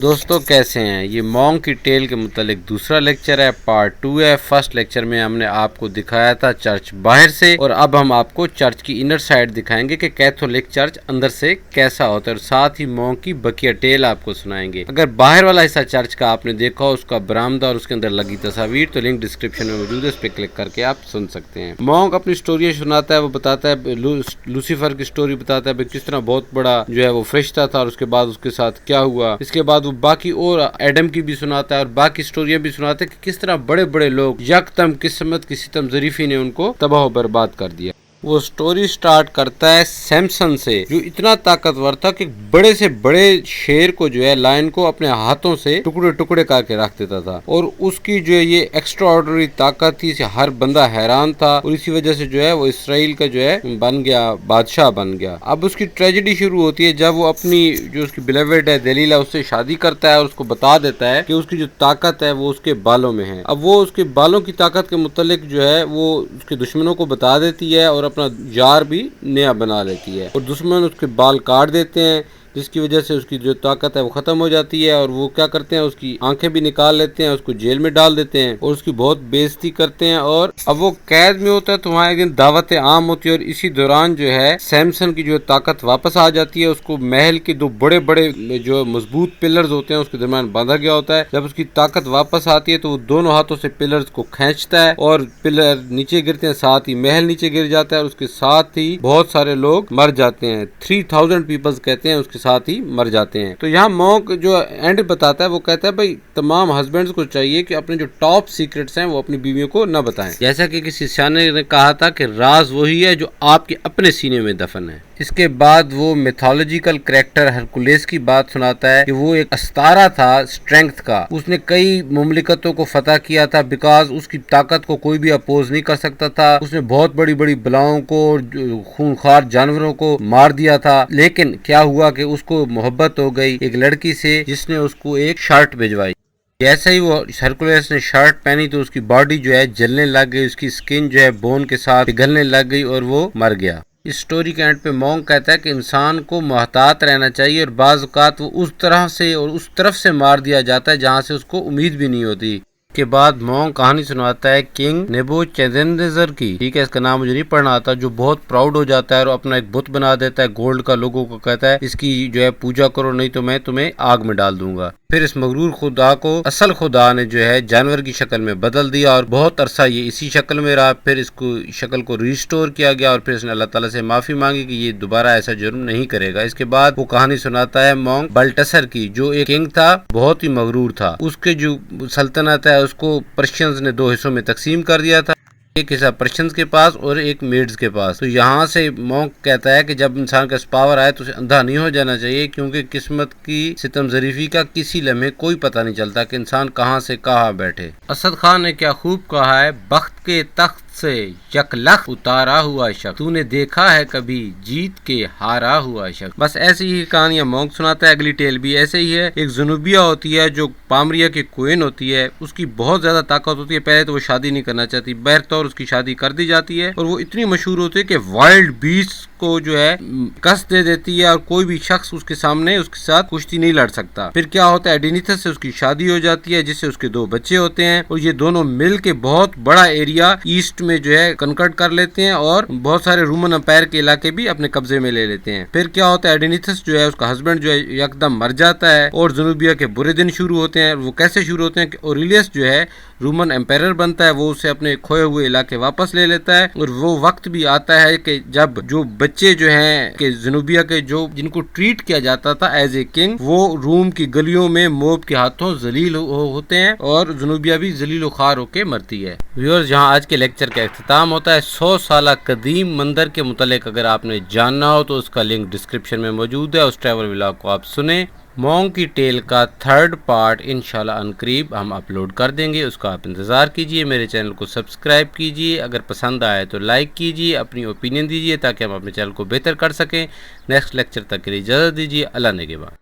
دوستوں کیسے ہیں؟ یہ مونک کی ٹیل کے متعلق دوسرا لیکچر ہے، پارٹ 2 ہے۔ فرسٹ لیکچر میں ہم نے آپ کو دکھایا تھا چرچ باہر سے، اور اب ہم آپ کو چرچ کی انر سائڈ دکھائیں گے کہ کیتھولک چرچ اندر سے کیسا ہوتا ہے، اور ساتھ ہی مونک کی بقیہ ٹیل آپ کو سنائیں گے۔ اگر باہر والا حصہ چرچ کا آپ نے دیکھا ہو، اس کا برآمدہ اور اس کے اندر لگی تصاویر، تو لنک ڈسکرپشن میں موجود ہے، اس پہ کلک کر کے آپ سن سکتے ہیں۔ مونک اپنی سٹوری سناتا ہے، وہ بتاتا ہے لوسیفر کی سٹوری بتاتا ہے کس طرح بہت بڑا جو ہے وہ فرشتہ تھا، اور اس کے بعد اس کے ساتھ کیا ہوا۔ اس کے بعد وہ باقی اور ایڈم کی بھی سناتا ہے، اور باقی سٹوریاں بھی سناتا ہے کہ کس طرح بڑے بڑے لوگ یکدم قسمت کی ستم ظریفی نے ان کو تباہ و برباد کر دیا۔ وہ سٹوری سٹارٹ کرتا ہے سیمسن سے، جو اتنا طاقتور تھا کہ بڑے سے بڑے شیر کو جو ہے لائن کو اپنے ہاتھوں سے ٹکڑے ٹکڑے کر کے رکھ دیتا تھا، اور اس کی جو ہے یہ ایکسٹرا آرڈنری طاقت تھی، اسے ہر بندہ حیران تھا، اور اسی وجہ سے جو ہے وہ اسرائیل کا جو ہے بن گیا، بادشاہ بن گیا۔ اب اس کی ٹریجڈی شروع ہوتی ہے جب وہ اپنی جو اس کی بیلیوڈ ہے دلیلہ، اس سے شادی کرتا ہے، اور اس کو بتا دیتا ہے کہ اس کی جو طاقت ہے وہ اس کے بالوں میں ہے۔ اب وہ اس کے بالوں کی طاقت کے متعلق جو ہے وہ اس کے دشمنوں کو بتا دیتی ہے، اور اپنا جار بھی نیا بنا لیتی ہے، اور دشمن اس کے بال کاٹ دیتے ہیں، جس کی وجہ سے اس کی جو طاقت ہے وہ ختم ہو جاتی ہے، اور وہ کیا کرتے ہیں، اس کی آنکھیں بھی نکال لیتے ہیں، اس کو جیل میں ڈال دیتے ہیں، اور اس کی بہت بےعزتی کرتے ہیں۔ اور اب وہ قید میں ہوتا ہے، تو وہاں ایک دن دعوت عام ہوتی ہے، اور اسی دوران جو ہے سیمسن کی جو طاقت واپس آ جاتی ہے۔ اس کو محل کے دو بڑے بڑے جو مضبوط پلرز ہوتے ہیں اس کے درمیان باندھا گیا ہوتا ہے۔ جب اس کی طاقت واپس آتی ہے تو وہ دونوں ہاتھوں سے پلرز کو کھینچتا ہے، اور پلر نیچے گرتے ہیں، ساتھ ہی محل نیچے گر جاتا ہے، اور اس کے ساتھ ہی بہت سارے لوگ مر جاتے ہیں۔ 3000 پیپلز کہتے ہیں اس کے ساتھ ہی مر جاتے ہیں۔ تو یہاں مونک جو اینڈ بتاتا ہے، وہ کہتا ہے بھائی تمام ہسبینڈز کو چاہیے کہ اپنے جو ٹاپ سیکرٹس ہیں وہ اپنی بیویوں کو نہ بتائیں، جیسا کہ کسی سیانے نے کہا تھا کہ راز وہی ہے جو آپ کے اپنے سینے میں دفن ہے۔ اس کے بعد وہ میتھولوجیکل کریکٹر ہرکولیس کی بات سناتا ہے کہ وہ ایک استارہ تھا اسٹرینگتھ کا، اس نے کئی مملکتوں کو فتح کیا تھا، بیکاز اس کی طاقت کو کوئی بھی اپوز نہیں کر سکتا تھا۔ اس نے بہت بڑی بڑی بلاؤں کو، خونخوار جانوروں کو مار دیا تھا، لیکن کیا ہوا کہ اس کو محبت ہو گئی ایک لڑکی سے، جس نے اس کو ایک شرٹ بھجوائی۔ جیسے ہی وہ ہرکولیس نے شرٹ پہنی تو اس کی باڈی جو ہے جلنے لگ گئی، اس کی سکن جو ہے بون کے ساتھ پگھلنے لگ گئی، اور وہ مر گیا۔ اس سٹوری کے اینڈ پہ مونک کہتا ہے کہ انسان کو محتاط رہنا چاہیے، اور بعض اوقات وہ اس طرح سے اور اس طرف سے مار دیا جاتا ہے جہاں سے اس کو امید بھی نہیں ہوتی۔ کے بعد مونک کہانی سناتا ہے کنگ نیبوچیدنیزر کی، ٹھیک ہے، اس کا نام مجھے نہیں پڑھنا آتا، جو بہت پراؤڈ ہو جاتا ہے اور اپنا ایک بت بنا دیتا ہے گولڈ کا، لوگوں کو کہتا ہے اس کی جو ہے پوجا کرو، نہیں تو میں تمہیں آگ میں ڈال دوں گا۔ پھر اس مغرور خدا کو اصل خدا نے جو ہے جانور کی شکل میں بدل دیا، اور بہت عرصہ یہ اسی شکل میں رہا۔ پھر اس کو شکل کو ریسٹور کیا گیا، اور پھر اس نے اللہ تعالیٰ سے معافی مانگی کہ یہ دوبارہ ایسا جرم نہیں کرے گا۔ اس کے بعد وہ کہانی سناتا ہے مونک بلٹسر کی، جو ایک کنگ تھا، بہت ہی مغرور تھا۔ اس کے جو سلطنت ہے اس کو پرشینز نے 2 حصوں میں تقسیم کر دیا تھا، ایک حصہ پرشینز کے پاس اور ایک میڈز کے پاس۔ تو یہاں سے مونک کہتا ہے کہ جب انسان کا پاور آئے تو اسے اندھا نہیں ہو جانا چاہیے، کیونکہ قسمت کی ستم ظریفی کا کسی لمحے کوئی پتہ نہیں چلتا کہ انسان کہاں سے کہاں بیٹھے۔ اسد خان نے کیا خوب کہا ہے، بخت کے تخت سے یک لخت اتارا ہوا شخص، تو نے دیکھا ہے کبھی جیت کے ہارا ہوا شخص۔ بس ایسی ہی کہانیاں مونک سناتا ہے۔ اگلی ٹیل بھی ایسے ہی ہے۔ ایک زنوبیا ہوتی ہے جو پامریا کی کوئن ہوتی ہے، اس کی بہت زیادہ طاقت ہوتی ہے۔ پہلے تو وہ شادی نہیں کرنا چاہتی، بہرطور اس کی شادی کر دی جاتی ہے، اور وہ اتنی مشہور ہوتی ہے کہ وائلڈ بیسٹ کو جو ہے کس دے دیتی ہے، اور کوئی بھی شخص اس کے سامنے اس کے ساتھ کشتی نہیں لڑ سکتا۔ پھر کیا ہوتا ہے، ایڈینیتھس سے اس کی شادی ہو جاتی ہے، جس سے اس کے 2 بچے ہوتے ہیں، اور یہ دونوں مل کے بہت بڑا ایریا ایسٹ میں جو ہے کنکرٹ کر لیتے ہیں، اور بہت سارے رومن امپائر کے علاقے بھی اپنے قبضے میں لے لیتے ہیں۔ پھر کیا ہوتا ہے، ایڈینیتھس جو ہے اس کا ہسبینڈ جو ہے یکدم مر جاتا ہے، اور زنوبیا کے برے دن شروع ہوتے ہیں۔ وہ کیسے شروع ہوتے ہیں کہ اوریلیس جو ہے رومن امپائر بنتا ہے، وہ اسے اپنے کھوئے ہوئے علاقے واپس لے لیتا ہے، اور وہ وقت بھی آتا ہے کہ جب جو بچے جو ہیں کہ زنوبیا کے جو جن کو ٹریٹ کیا جاتا تھا ایز اے کنگ، وہ روم کی گلیوں میں موب کے ہاتھوں ذلیل ہوتے ہیں، اور زنوبیا بھی ذلیل و خوار ہو کے مرتی ہے۔ ویورز، جہاں آج کے لیکچر کا اختتام ہوتا ہے، 100 سالہ قدیم مندر کے متعلق اگر آپ نے جاننا ہو تو اس کا لنک ڈسکرپشن میں موجود ہے، اس ٹریول ولاگ کو آپ سنیں۔ مونک کی ٹیل کا 3rd پارٹ انشاءاللہ عنقریب ہم اپلوڈ کر دیں گے، اس کا آپ انتظار کیجئے۔ میرے چینل کو سبسکرائب کیجئے، اگر پسند آئے تو لائک کیجئے، اپنی اوپینین دیجئے تاکہ ہم اپنے چینل کو بہتر کر سکیں۔ نیکسٹ لیکچر تک کے لیے اجازت دیجئے۔ اللہ نگہبان۔